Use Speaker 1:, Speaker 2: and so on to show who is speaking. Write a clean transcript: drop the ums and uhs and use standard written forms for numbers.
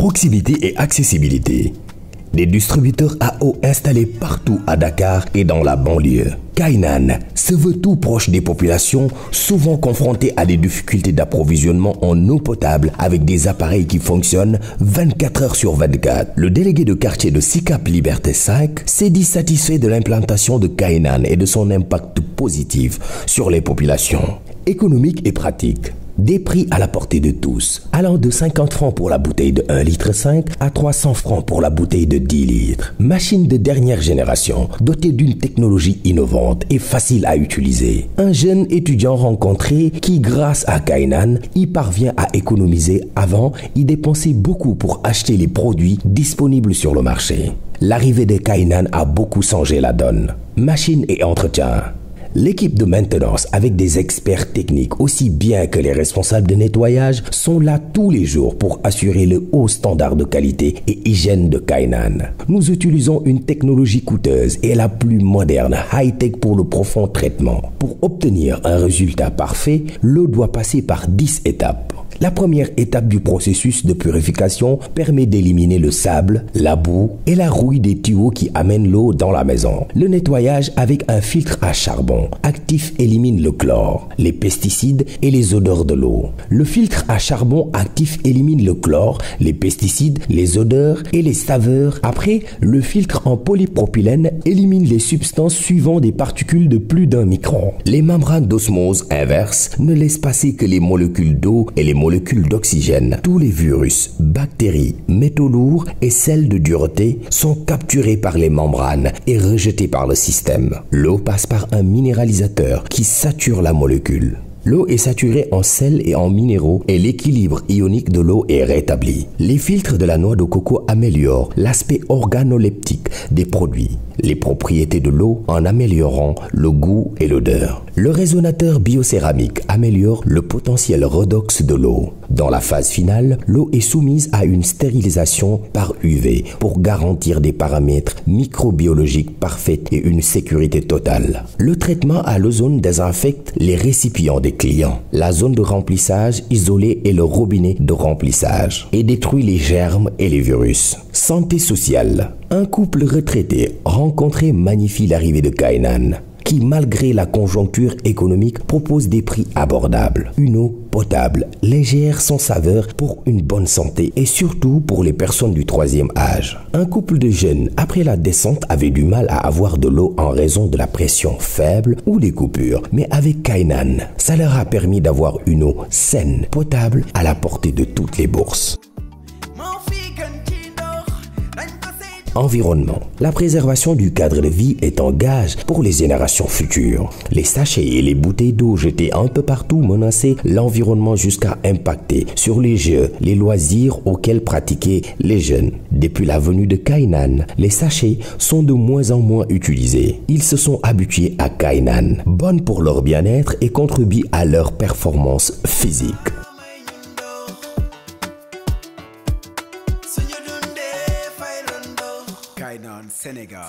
Speaker 1: Proximité et accessibilité. Des distributeurs à eau installés partout à Dakar et dans la banlieue. Kainan se veut tout proche des populations, souvent confrontées à des difficultés d'approvisionnement en eau potable avec des appareils qui fonctionnent 24 heures sur 24. Le délégué de quartier de Sicap Liberté 5 s'est dit satisfait de l'implantation de Kainan et de son impact positif sur les populations. Économique et pratique. Des prix à la portée de tous, allant de 50 francs pour la bouteille de 1,5 litre à 300 francs pour la bouteille de 10 litres. Machine de dernière génération, dotée d'une technologie innovante et facile à utiliser. Un jeune étudiant rencontré qui, grâce à Kainan, y parvient à économiser. Avant, il dépensait beaucoup pour acheter les produits disponibles sur le marché. L'arrivée de Kainan a beaucoup changé la donne. Machine et entretien. L'équipe de maintenance avec des experts techniques aussi bien que les responsables de nettoyage sont là tous les jours pour assurer le haut standard de qualité et hygiène de Kainan. Nous utilisons une technologie coûteuse et la plus moderne, high-tech pour le profond traitement. Pour obtenir un résultat parfait, l'eau doit passer par 10 étapes. La première étape du processus de purification permet d'éliminer le sable, la boue et la rouille des tuyaux qui amènent l'eau dans la maison. Le nettoyage avec un filtre à charbon actif élimine le chlore, les pesticides et les odeurs de l'eau. Le filtre à charbon actif élimine le chlore, les pesticides, les odeurs et les saveurs. Après, le filtre en polypropylène élimine les substances suivant des particules de plus d'1 micron. Les membranes d'osmose inverse ne laissent passer que les molécules d'eau et les molécules d'oxygène. Tous les virus, bactéries, métaux lourds et sels de dureté sont capturés par les membranes et rejetés par le système. L'eau passe par un minéralisateur qui sature la molécule. L'eau est saturée en sel et en minéraux et l'équilibre ionique de l'eau est rétabli. Les filtres de la noix de coco améliorent l'aspect organoleptique des produits, les propriétés de l'eau en améliorant le goût et l'odeur. Le résonateur biocéramique améliore le potentiel redox de l'eau. Dans la phase finale, l'eau est soumise à une stérilisation par UV pour garantir des paramètres microbiologiques parfaits et une sécurité totale. Le traitement à l'ozone désinfecte les récipients des clients, la zone de remplissage isolée et le robinet de remplissage et détruit les germes et les virus. Santé sociale. Un couple retraité rencontré magnifie l'arrivée de Kainan, qui malgré la conjoncture économique propose des prix abordables. Une eau potable, légère sans saveur pour une bonne santé et surtout pour les personnes du 3e âge. Un couple de jeunes après la descente avait du mal à avoir de l'eau en raison de la pression faible ou des coupures, mais avec Kainan, ça leur a permis d'avoir une eau saine, potable à la portée de toutes les bourses. Environnement. La préservation du cadre de vie est un gage pour les générations futures. Les sachets et les bouteilles d'eau jetées un peu partout menaçaient l'environnement jusqu'à impacter sur les jeux, les loisirs auxquels pratiquaient les jeunes. Depuis la venue de Kainan, les sachets sont de moins en moins utilisés. Ils se sont habitués à Kainan, bonne pour leur bien-être et contribue à leur performance physique.
Speaker 2: Kainan, Sénégal.